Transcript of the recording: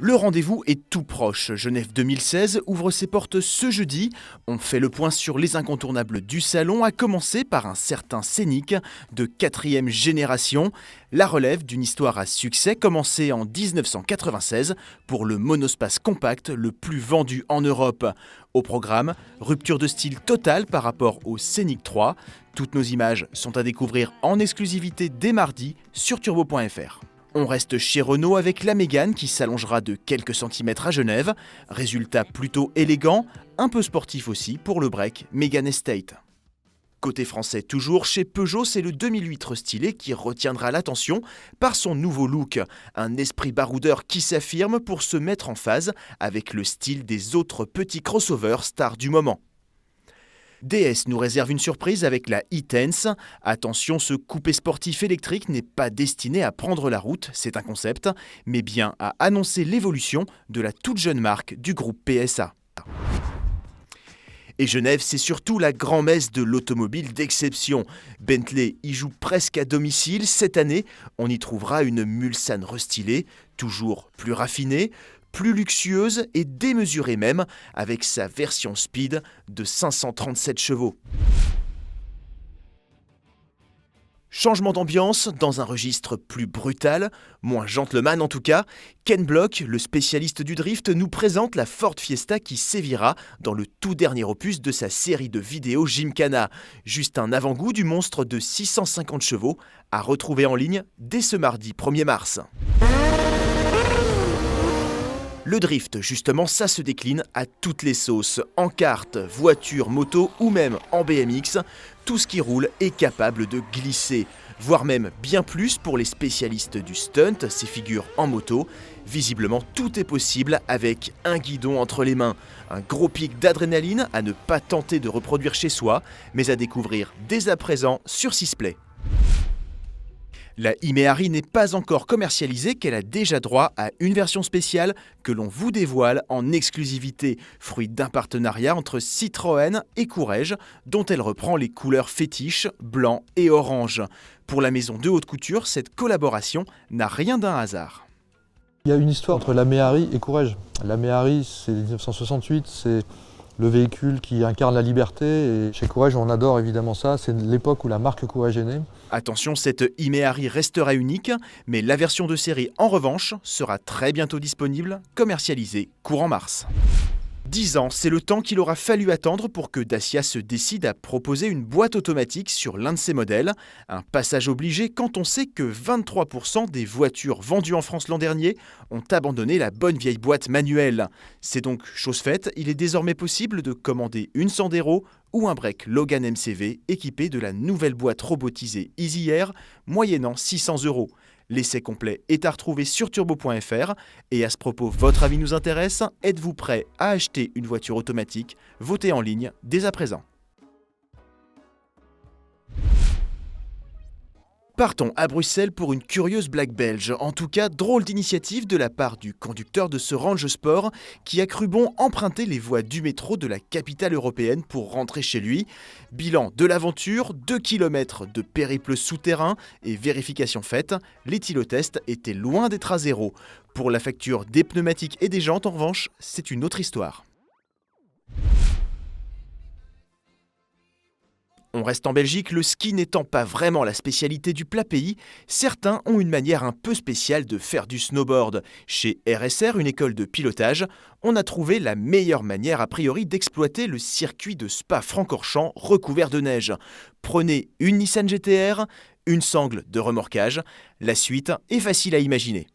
Le rendez-vous est tout proche. Genève 2016 ouvre ses portes ce jeudi. On fait le point sur les incontournables du salon, à commencer par un certain Scénic de 4e génération. La relève d'une histoire à succès commencée en 1996 pour le monospace compact le plus vendu en Europe. Au programme, rupture de style totale par rapport au Scénic 3. Toutes nos images sont à découvrir en exclusivité dès mardi sur turbo.fr. On reste chez Renault avec la Mégane qui s'allongera de quelques centimètres à Genève. Résultat plutôt élégant, un peu sportif aussi pour le break Mégane Estate. Côté français toujours, chez Peugeot, c'est le 2008 restylé qui retiendra l'attention par son nouveau look. Un esprit baroudeur qui s'affirme pour se mettre en phase avec le style des autres petits crossovers stars du moment. DS nous réserve une surprise avec la e-Tense. Attention, ce coupé sportif électrique n'est pas destiné à prendre la route, c'est un concept, mais bien à annoncer l'évolution de la toute jeune marque du groupe PSA. Et Genève, c'est surtout la grand-messe de l'automobile d'exception. Bentley y joue presque à domicile. Cette année, on y trouvera une Mulsanne restylée, toujours plus raffinée, plus luxueuse et démesurée même, avec sa version speed de 537 chevaux. Changement d'ambiance dans un registre plus brutal, moins gentleman en tout cas. Ken Block, le spécialiste du drift, nous présente la Ford Fiesta qui sévira dans le tout dernier opus de sa série de vidéos Gymkhana. Juste un avant-goût du monstre de 650 chevaux à retrouver en ligne dès ce mardi 1er mars. Le drift, justement, ça se décline à toutes les sauces. En kart, voiture, moto ou même en BMX, tout ce qui roule est capable de glisser. Voire même bien plus pour les spécialistes du stunt, ces figures en moto. Visiblement, tout est possible avec un guidon entre les mains. Un gros pic d'adrénaline à ne pas tenter de reproduire chez soi, mais à découvrir dès à présent sur Sisplay. La Imeari n'est pas encore commercialisée qu'elle a déjà droit à une version spéciale que l'on vous dévoile en exclusivité, fruit d'un partenariat entre Citroën et Courrèges, dont elle reprend les couleurs fétiches blanc et orange. Pour la maison de haute couture, cette collaboration n'a rien d'un hasard. Il y a une histoire entre la Méhari et Courrèges. La Méhari, c'est 1968, c'est le véhicule qui incarne la liberté, et chez Courrèges, on adore évidemment ça, c'est l'époque où la marque Courrèges est née. Attention, cette Imeari restera unique, mais la version de série, en revanche, sera très bientôt disponible, commercialisée courant mars. 10 ans, c'est le temps qu'il aura fallu attendre pour que Dacia se décide à proposer une boîte automatique sur l'un de ses modèles. Un passage obligé quand on sait que 23% des voitures vendues en France l'an dernier ont abandonné la bonne vieille boîte manuelle. C'est donc chose faite, il est désormais possible de commander une Sandero ou un break Logan MCV équipé de la nouvelle boîte robotisée Easy Air, moyennant 600 €. L'essai complet est à retrouver sur turbo.fr. Et à ce propos, votre avis nous intéresse. Êtes-vous prêt à acheter une voiture automatique? Votez en ligne dès à présent. Partons à Bruxelles pour une curieuse blague belge. En tout cas, drôle d'initiative de la part du conducteur de ce Range Sport qui a cru bon emprunter les voies du métro de la capitale européenne pour rentrer chez lui. Bilan de l'aventure, 2 km de périple souterrain et vérification faite, l'éthylotest était loin d'être à zéro. Pour la facture des pneumatiques et des jantes, en revanche, c'est une autre histoire. On reste en Belgique, le ski n'étant pas vraiment la spécialité du plat pays, certains ont une manière un peu spéciale de faire du snowboard. Chez RSR, une école de pilotage, on a trouvé la meilleure manière a priori d'exploiter le circuit de Spa-Francorchamps recouvert de neige. Prenez une Nissan GT-R, une sangle de remorquage, la suite est facile à imaginer.